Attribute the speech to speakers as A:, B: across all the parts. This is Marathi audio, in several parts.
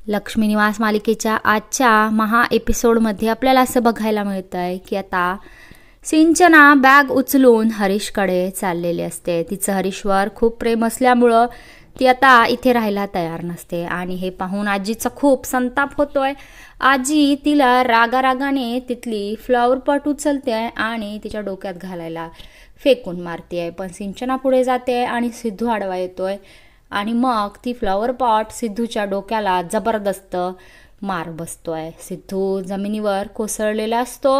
A: लक्ष्मी निवास मालिकेच्या आजच्या महा एपिसोडमध्ये आपल्याला असं बघायला मिळतं आहे की आता सिंचना बॅग उचलून हरीशकडे चाललेली असते। तिचं हरीशवर खूप प्रेम असल्यामुळं ती आता इथे राहायला तयार नसते आणि हे पाहून आजीचा खूप संताप होतोय। आजी तिला रागारागाने तिथली फ्लॉवर पॉट उचलते आणि तिच्या डोक्यात घालायला फेकून मारते, पण सिंचना पुढे जाते आणि सिद्धू आडवा येतोय आणि मग ती फ्लॉवर पॉट सिद्धूच्या डोक्याला जबरदस्त मार बसतोय। सिद्धू जमिनीवर कोसळलेला असतो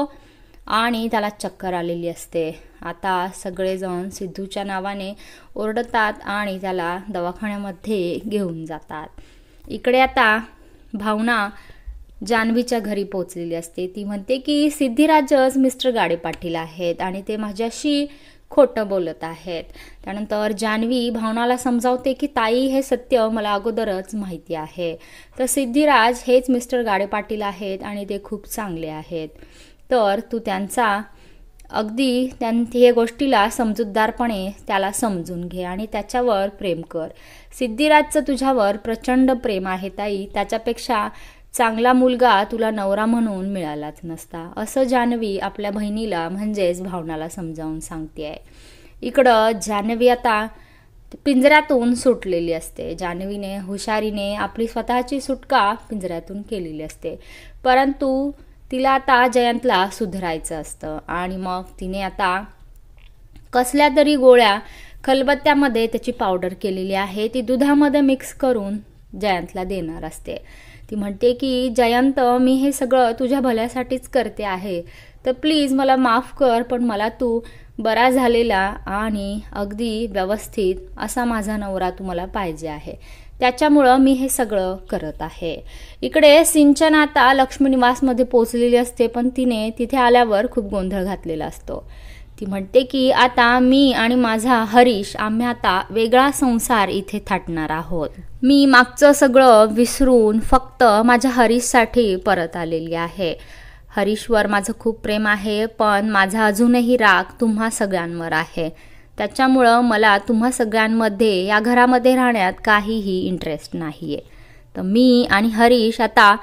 A: आणि त्याला चक्कर आलेली असते। आता सगळेजण सिद्धूच्या नावाने ओरडतात आणि त्याला दवाखान्यामध्ये घेऊन जातात। इकडे आता भावना जान्हवीच्या घरी पोहोचलेली असते। ती म्हणते की सिद्धिराजच मिस्टर गाडे पाटील आहेत आणि ते माझ्याशी खोटं बोलत आहेत। त्यानंतर जान्हवी भावनाला समजावते की ताई हे सत्य मला अगोदरच माहिती आहे, तर सिद्धिराज हेच मिस्टर गाडे पाटील आहेत आणि ते खूप चांगले आहेत, तर तू त्यांचा अगदी या गोष्टीला समजूतदारपणे त्याला समजून घे आणि त्याच्यावर प्रेम कर। सिद्धिराजचं तुझ्यावर प्रचंड प्रेम आहे ताई, त्याच्यापेक्षा चांगला मुलगा तुला नवरा म्हणून मिळालाच नसता, असं जान्हवी आपल्या बहिणीला म्हणजेच भावनाला समजावून सांगते आहे। इकडं जान्हवी आता पिंजऱ्यातून सुटलेली असते। जान्हवीने हुशारीने आपली स्वतःची सुटका पिंजऱ्यातून केलेली असते, परंतु तिला आता जयंतला सुधारायचं असतं आणि मग तिने आता कसल्या तरी गोळ्या खलबत्त्यामध्ये त्याची पावडर केलेली आहे, ती दुधामध्ये मिक्स करून जयंतला देणार असते। ती म्हणते की जयंत, मी हे सगळं तुझ्या भल्यासाठीच करते आहे, तर प्लीज मला माफ कर, पण मला तू बरा झालेला आणि अगदी व्यवस्थित असा माझा नवरा तुम्हाला पाहिजे आहे, त्याच्यामुळं मी हे सगळं करत आहे। इकडे सिंचना आता लक्ष्मी निवासमध्ये पोहोचलेली असते, पण तिने तिथे आल्यावर खूप गोंधळ घातलेला असतो। ती म्हणते की आता मी आणि माझा हरीश आम्ही आता वेगळा संसार इथे थाटणार आहोत। मी मागचं सगळं विसरून फक्त माझ्या हरीशसाठी परत आलेली आहे। हरीशवर माझं खूप प्रेम आहे, पण माझा अजूनही राग तुम्हा सगळ्यांवर आहे, त्याच्यामुळं मला तुम्हा सगळ्यांमध्ये या घरामध्ये राहण्यात काहीही इंटरेस्ट नाही आहे, तर मी आणि हरीश आता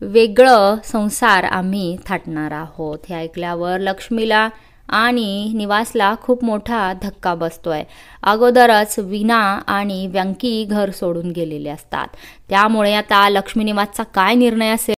A: वेगळं संसार आम्ही थाटणार आहोत। हे ऐकल्यावर लक्ष्मीला आणि निवासला खूप मोठा धक्का बसतोय। अगोदरच वीणा आणि व्यंकी घर सोडून गेलेले असतात, त्यामुळे आता लक्ष्मी निवासचा काय निर्णय असेल